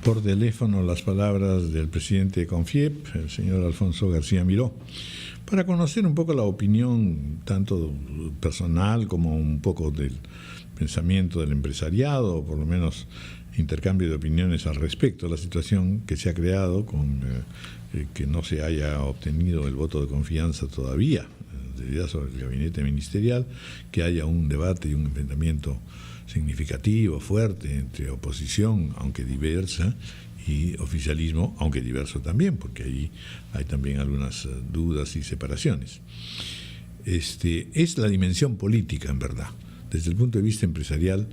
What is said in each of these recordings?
por teléfono las palabras del presidente de CONFIEP, el señor Alfonso García Miró, para conocer un poco la opinión tanto personal como un poco del pensamiento del empresariado, o por lo menos intercambio de opiniones al respecto de la situación que se ha creado con que no se haya obtenido el voto de confianza todavía sobre el gabinete ministerial, que haya un debate y un enfrentamiento significativo, fuerte, entre oposición, aunque diversa, y oficialismo, aunque diverso también, porque ahí hay también algunas dudas y separaciones. Es la dimensión política, en verdad. Desde el punto de vista empresarial,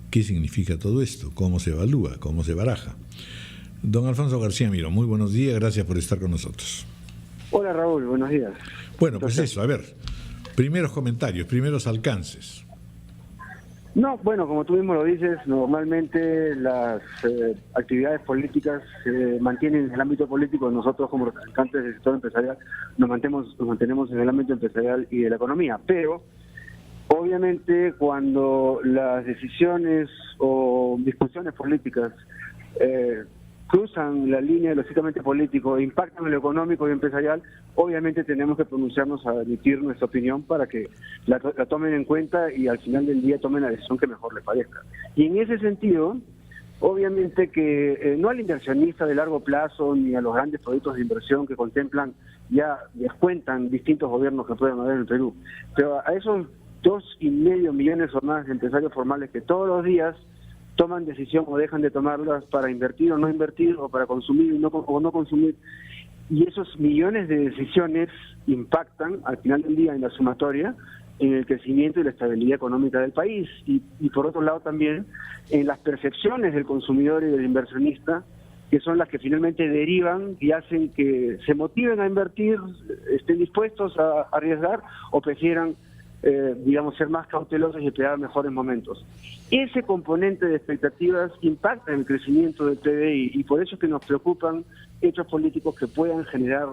¿qué significa todo esto? ¿Cómo se evalúa? ¿Cómo se baraja? Don Alfonso García Miró, muy buenos días, gracias por estar con nosotros. Hola Raúl, buenos días. Bueno, pues eso, a ver, primeros comentarios, primeros alcances. No, bueno, como tú mismo lo dices, normalmente las actividades políticas se mantienen en el ámbito político. Nosotros como representantes del sector empresarial nos mantenemos en el ámbito empresarial y de la economía, pero obviamente cuando las decisiones o discusiones políticas cruzan la línea de lo estrictamente político e impactan en lo económico y empresarial, obviamente tenemos que pronunciarnos a emitir nuestra opinión para que la tomen en cuenta y al final del día tomen la decisión que mejor les parezca. Y en ese sentido, obviamente que no al inversionista de largo plazo ni a los grandes proyectos de inversión que contemplan, ya descuentan distintos gobiernos que pueden haber en el Perú, pero a esos 2,5 millones o más de empresarios formales que todos los días toman decisión o dejan de tomarlas para invertir o no invertir, o para consumir o no consumir, y esos millones de decisiones impactan al final del día en la sumatoria en el crecimiento y la estabilidad económica del país, y por otro lado también en las percepciones del consumidor y del inversionista, que son las que finalmente derivan y hacen que se motiven a invertir, estén dispuestos a arriesgar o prefieran ser más cautelosos y esperar mejores momentos. Ese componente de expectativas impacta en el crecimiento del PBI, y por eso es que nos preocupan hechos políticos que puedan generar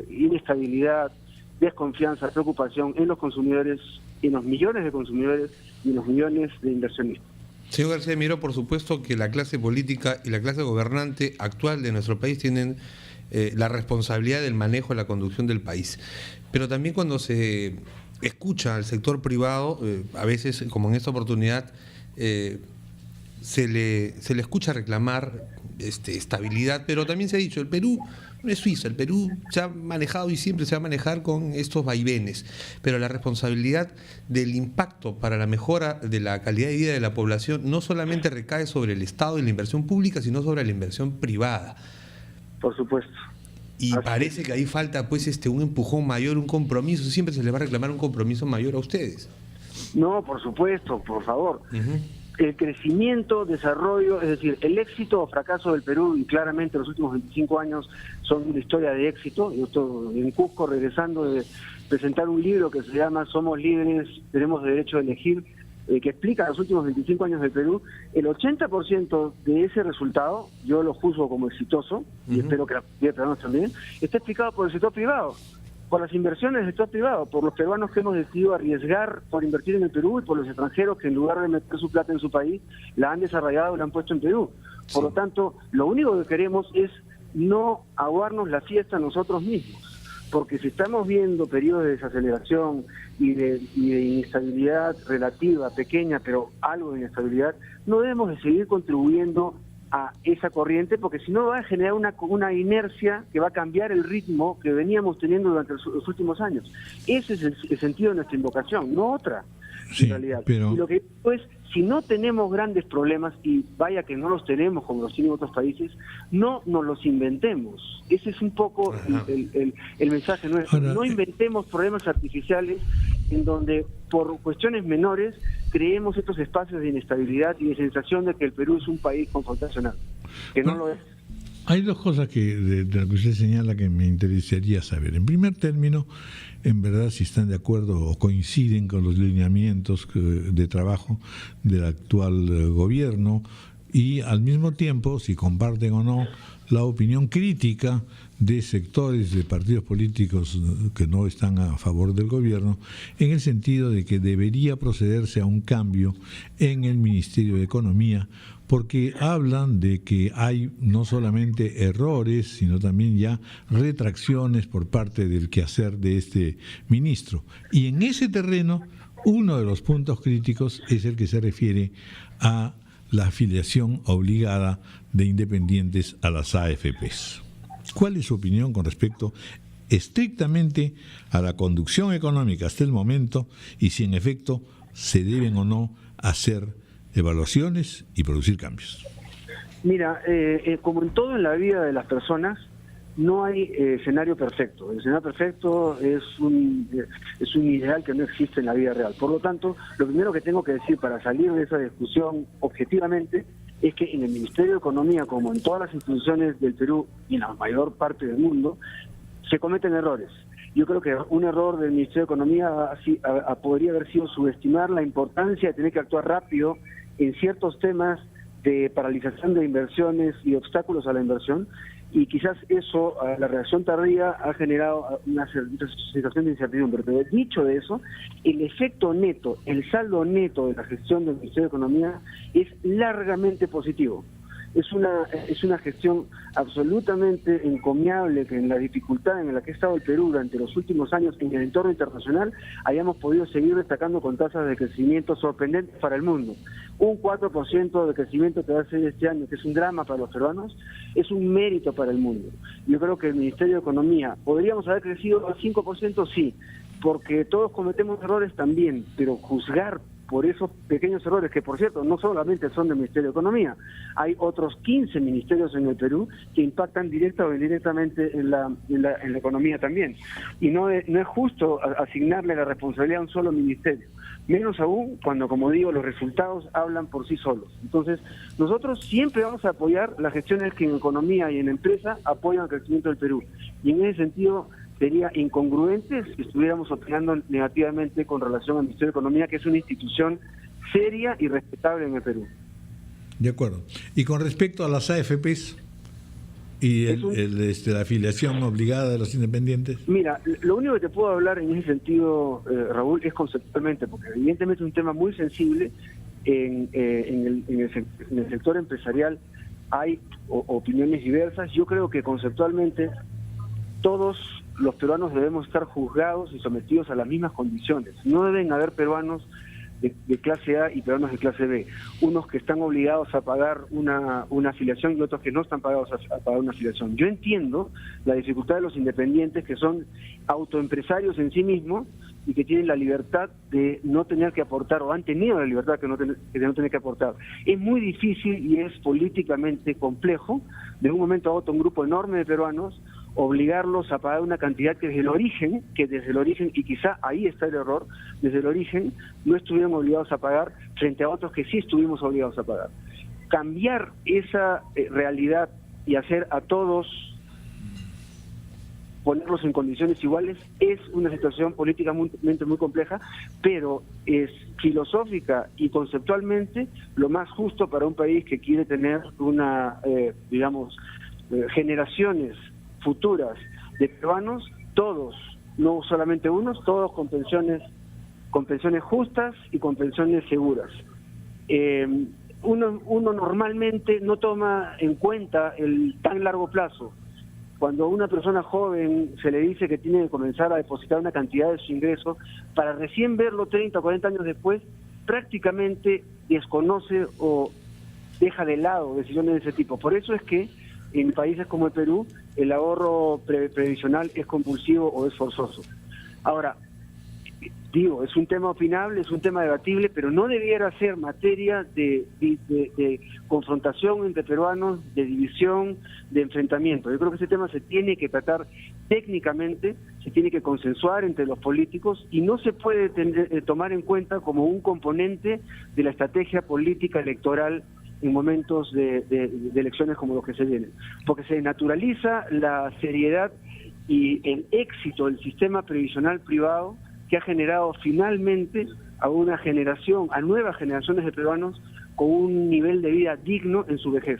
inestabilidad, desconfianza, preocupación en los consumidores, en los millones de consumidores y en los millones de inversionistas. Señor García Miró, por supuesto que la clase política y la clase gobernante actual de nuestro país tienen la responsabilidad del manejo de la conducción del país, pero también cuando se escucha al sector privado, a veces, como en esta oportunidad, se le escucha reclamar estabilidad, pero también se ha dicho, el Perú no es Suiza, el Perú se ha manejado y siempre se va a manejar con estos vaivenes, pero la responsabilidad del impacto para la mejora de la calidad de vida de la población no solamente recae sobre el Estado y la inversión pública, sino sobre la inversión privada. Por supuesto. Y parece que ahí falta un empujón mayor, un compromiso. Siempre se les va a reclamar un compromiso mayor a ustedes. No, por supuesto, por favor. El crecimiento, desarrollo, es decir, el éxito o fracaso del Perú, y claramente los últimos 25 años son una historia de éxito. Yo estoy en Cusco regresando de presentar un libro que se llama Somos Líderes, Tenemos Derecho a Elegir, que explica los últimos 25 años del Perú. El 80% de ese resultado, yo lo juzgo como exitoso, y espero que la comunidad peruana también, está explicado por el sector privado, por las inversiones del sector privado, por los peruanos que hemos decidido arriesgar por invertir en el Perú, y por los extranjeros que en lugar de meter su plata en su país, la han desarrollado y la han puesto en Perú. Por lo tanto, lo único que queremos es no aguarnos la fiesta nosotros mismos, porque si estamos viendo periodos de desaceleración y de inestabilidad relativa, pequeña, pero algo de inestabilidad, no debemos de seguir contribuyendo a esa corriente, porque si no va a generar una inercia que va a cambiar el ritmo que veníamos teniendo durante los últimos años. Ese es el sentido de nuestra invocación, no otra, en realidad. Pero... Y lo que digo es, si no tenemos grandes problemas, y vaya que no los tenemos como los tienen otros países, no nos los inventemos. Ese es un poco el mensaje nuestro. No inventemos problemas artificiales en donde por cuestiones menores creemos estos espacios de inestabilidad y de sensación de que el Perú es un país confrontacional, que no lo es. Hay dos cosas de lo que usted señala que me interesaría saber. En primer término, en verdad, si están de acuerdo o coinciden con los lineamientos de trabajo del actual gobierno, y al mismo tiempo, si comparten o no la opinión crítica de sectores de partidos políticos que no están a favor del gobierno, en el sentido de que debería procederse a un cambio en el Ministerio de Economía porque hablan de que hay no solamente errores, sino también ya retracciones por parte del quehacer de este ministro. Y en ese terreno, uno de los puntos críticos es el que se refiere a la afiliación obligada de independientes a las AFPs. ¿Cuál es su opinión con respecto estrictamente a la conducción económica hasta el momento y si en efecto se deben o no hacer evaluaciones y producir cambios? Mira, como en todo en la vida de las personas, no hay escenario perfecto. El escenario perfecto es un ideal que no existe en la vida real. Por lo tanto, lo primero que tengo que decir para salir de esa discusión objetivamente es que en el Ministerio de Economía, como en todas las instituciones del Perú y en la mayor parte del mundo, se cometen errores. Yo creo que un error del Ministerio de Economía podría haber sido subestimar la importancia de tener que actuar rápido en ciertos temas de paralización de inversiones y obstáculos a la inversión, y quizás eso, la reacción tardía, ha generado una situación de incertidumbre. Pero dicho de eso, el efecto neto, el saldo neto de la gestión del Ministerio de Economía es largamente positivo. Es una gestión absolutamente encomiable que en la dificultad en la que ha estado el Perú durante los últimos años en el entorno internacional hayamos podido seguir destacando con tasas de crecimiento sorprendentes para el mundo. Un 4% de crecimiento que va a ser este año, que es un drama para los peruanos, es un mérito para el mundo. Yo creo que el Ministerio de Economía, ¿podríamos haber crecido al 5%? Sí, porque todos cometemos errores también, pero juzgar por esos pequeños errores, que por cierto no solamente son del Ministerio de Economía, hay otros 15 ministerios en el Perú que impactan directa o indirectamente en la economía también. Y no es justo asignarle la responsabilidad a un solo ministerio, menos aún cuando, como digo, los resultados hablan por sí solos. Entonces, nosotros siempre vamos a apoyar las gestiones que en economía y en empresa apoyan el crecimiento del Perú. Y en ese sentido sería incongruente si estuviéramos opinando negativamente con relación al Ministerio de Economía, que es una institución seria y respetable en el Perú. De acuerdo. Y con respecto a las AFPs y la afiliación obligada de los independientes. Mira, lo único que te puedo hablar en ese sentido, Raúl, es conceptualmente, porque evidentemente es un tema muy sensible. En el sector empresarial hay opiniones diversas. Yo creo que conceptualmente todos los peruanos debemos estar juzgados y sometidos a las mismas condiciones. No deben haber peruanos de clase A y peruanos de clase B. Unos que están obligados a pagar una afiliación y otros que no están pagados a pagar una afiliación. Yo entiendo la dificultad de los independientes, que son autoempresarios en sí mismos y que tienen la libertad de no tener que aportar, o han tenido la libertad de no tener que aportar. Es muy difícil y es políticamente complejo, de un momento a otro, un grupo enorme de peruanos, obligarlos a pagar una cantidad que desde el origen, y quizá ahí está el error, desde el origen no estuvieron obligados a pagar frente a otros que sí estuvimos obligados a pagar. Cambiar esa realidad y hacer a todos, ponerlos en condiciones iguales, es una situación políticamente muy compleja, pero es filosófica y conceptualmente lo más justo para un país que quiere tener generaciones futuras de peruanos, todos, no solamente unos, todos con pensiones justas y con pensiones seguras. Uno normalmente no toma en cuenta el tan largo plazo. Cuando a una persona joven se le dice que tiene que comenzar a depositar una cantidad de su ingreso, para recién verlo 30 o 40 años después, prácticamente desconoce o deja de lado decisiones de ese tipo. Por eso es que en países como el Perú, el ahorro previsional es compulsivo o es forzoso. Ahora, digo, es un tema opinable, es un tema debatible, pero no debiera ser materia de confrontación entre peruanos, de división, de enfrentamiento. Yo creo que ese tema se tiene que tratar técnicamente, se tiene que consensuar entre los políticos y no se puede tomar en cuenta como un componente de la estrategia política electoral en momentos de elecciones como los que se vienen, porque se naturaliza la seriedad y el éxito del sistema previsional privado que ha generado finalmente a nuevas generaciones de peruanos con un nivel de vida digno en su vejez.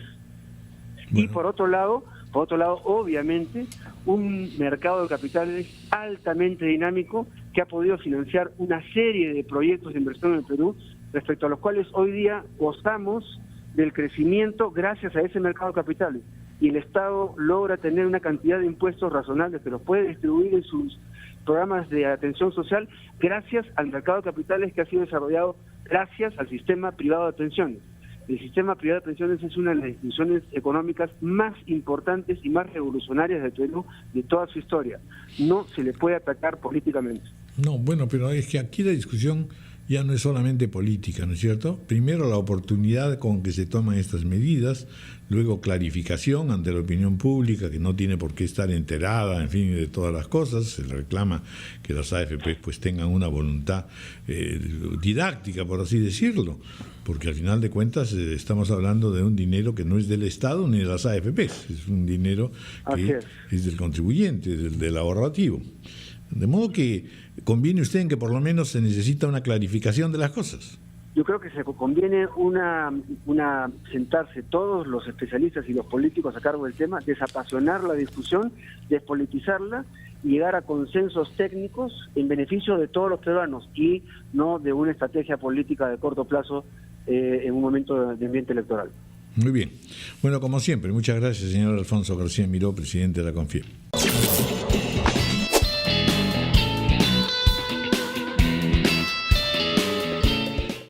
Bueno. Y por otro lado, obviamente, un mercado de capitales altamente dinámico que ha podido financiar una serie de proyectos de inversión en el Perú, respecto a los cuales hoy día gozamos del crecimiento gracias a ese mercado de capitales. Y el Estado logra tener una cantidad de impuestos razonables que los puede distribuir en sus programas de atención social gracias al mercado de capitales que ha sido desarrollado gracias al sistema privado de pensiones. El sistema privado de pensiones es una de las instituciones económicas más importantes y más revolucionarias del Perú de toda su historia. No se le puede atacar políticamente. No, bueno, pero es que aquí la discusión ya no es solamente política, ¿no es cierto? Primero la oportunidad con que se toman estas medidas, luego clarificación ante la opinión pública que no tiene por qué estar enterada, en fin, de todas las cosas. Se le reclama que las AFP pues tengan una voluntad didáctica, por así decirlo, porque al final de cuentas estamos hablando de un dinero que no es del Estado ni de las AFPs, es un dinero que es del contribuyente, del ahorrativo. De modo que conviene usted en que por lo menos se necesita una clarificación de las cosas. Yo creo que se conviene sentarse todos los especialistas y los políticos a cargo del tema, desapasionar la discusión, despolitizarla y llegar a consensos técnicos en beneficio de todos los peruanos y no de una estrategia política de corto plazo en un momento de ambiente electoral. Muy bien. Bueno, como siempre, muchas gracias, señor Alfonso García Miró, presidente de la CONFIEP.